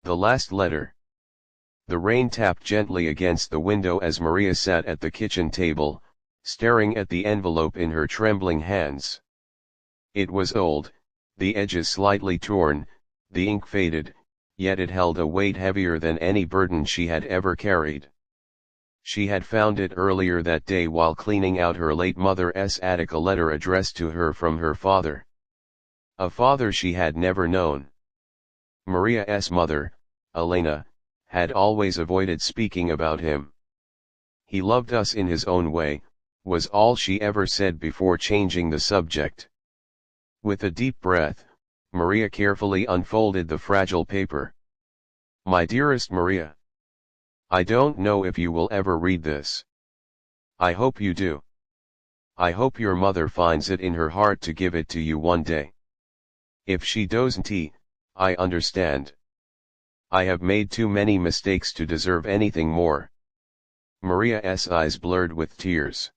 The last letter. The rain tapped gently against the window as Maria sat at the kitchen table, staring at the envelope in her trembling hands. It was old, the edges slightly torn, the ink faded, yet it held a weight heavier than any burden she had ever carried. She had found it earlier that day while cleaning out her late mother's attic, a letter addressed to her from her father. A father she had never known. Maria's mother, Elena, had always avoided speaking about him. "He loved us in his own way," was all she ever said before changing the subject. With a deep breath, Maria carefully unfolded the fragile paper. "My dearest Maria, I don't know if you will ever read this. I hope you do. I hope your mother finds it in her heart to give it to you one day. If she doesn't, I understand. I have made too many mistakes to deserve anything more." Maria's eyes blurred with tears.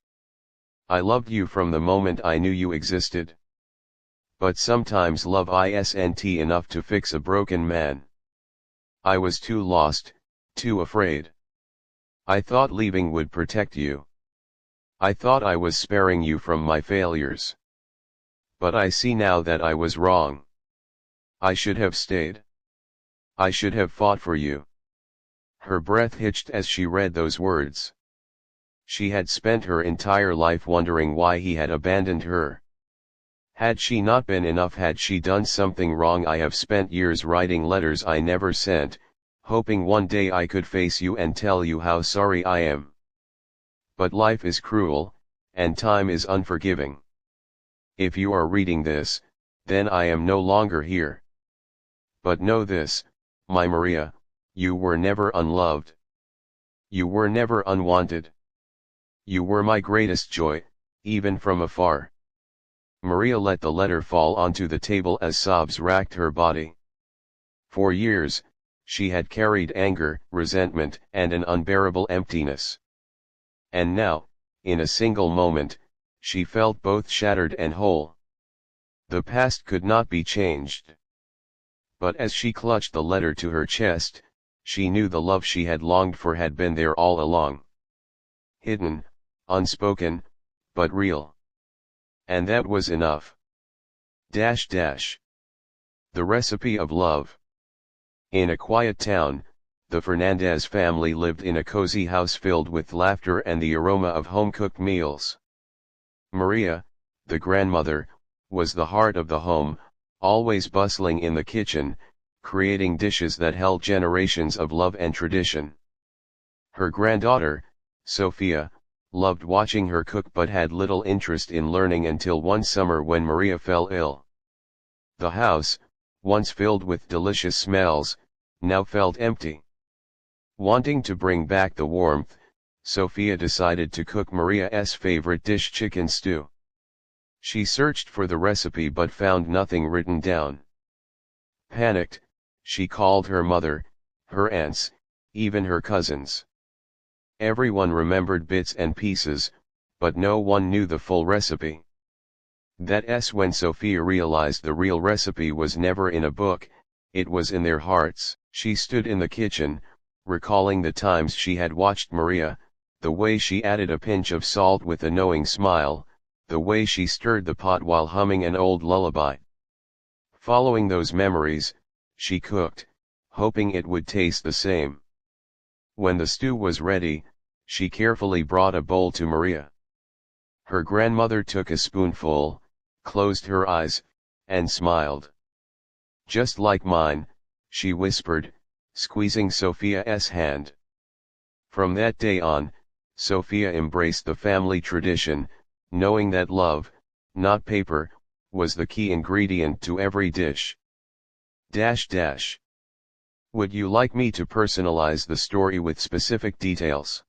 "I loved you from the moment I knew you existed. But sometimes love isn't enough to fix a broken man. I was too lost, too afraid. I thought leaving would protect you. I thought I was sparing you from my failures. But I see now that I was wrong. I should have stayed. I should have fought for you." Her breath hitched as she read those words. She had spent her entire life wondering why he had abandoned her. Had she not been enough? Had she done something wrong? "I have spent years writing letters I never sent, hoping one day I could face you and tell you how sorry I am. But life is cruel, and time is unforgiving. If you are reading this, then I am no longer here. But know this, my Maria, you were never unloved. You were never unwanted. You were my greatest joy, even from afar." Maria let the letter fall onto the table as sobs racked her body. For years, she had carried anger, resentment, and an unbearable emptiness. And now, in a single moment, she felt both shattered and whole. The past could not be changed. But as she clutched the letter to her chest, she knew the love she had longed for had been there all along. Hidden, unspoken, but real. And that was enough. The recipe of love. In a quiet town, the Fernandez family lived in a cozy house filled with laughter and the aroma of home-cooked meals. Maria, the grandmother, was the heart of the home, always bustling in the kitchen, creating dishes that held generations of love and tradition. Her granddaughter, Sophia, loved watching her cook but had little interest in learning until one summer when Maria fell ill. The house, once filled with delicious smells, now felt empty. Wanting to bring back the warmth, Sophia decided to cook Maria's favorite dish, chicken stew. She searched for the recipe but found nothing written down. Panicked, she called her mother, her aunts, even her cousins. Everyone remembered bits and pieces, but no one knew the full recipe. That's when Sophia realized the real recipe was never in a book, it was in their hearts. She stood in the kitchen, recalling the times she had watched Maria, the way she added a pinch of salt with a knowing smile, the way she stirred the pot while humming an old lullaby. Following those memories, she cooked, hoping it would taste the same. When the stew was ready, she carefully brought a bowl to Maria. Her grandmother took a spoonful, closed her eyes, and smiled. "Just like mine," she whispered, squeezing Sophia's hand. From that day on, Sophia embraced the family tradition, knowing that love, not paper, was the key ingredient to every dish. Would you like me to personalize the story with specific details?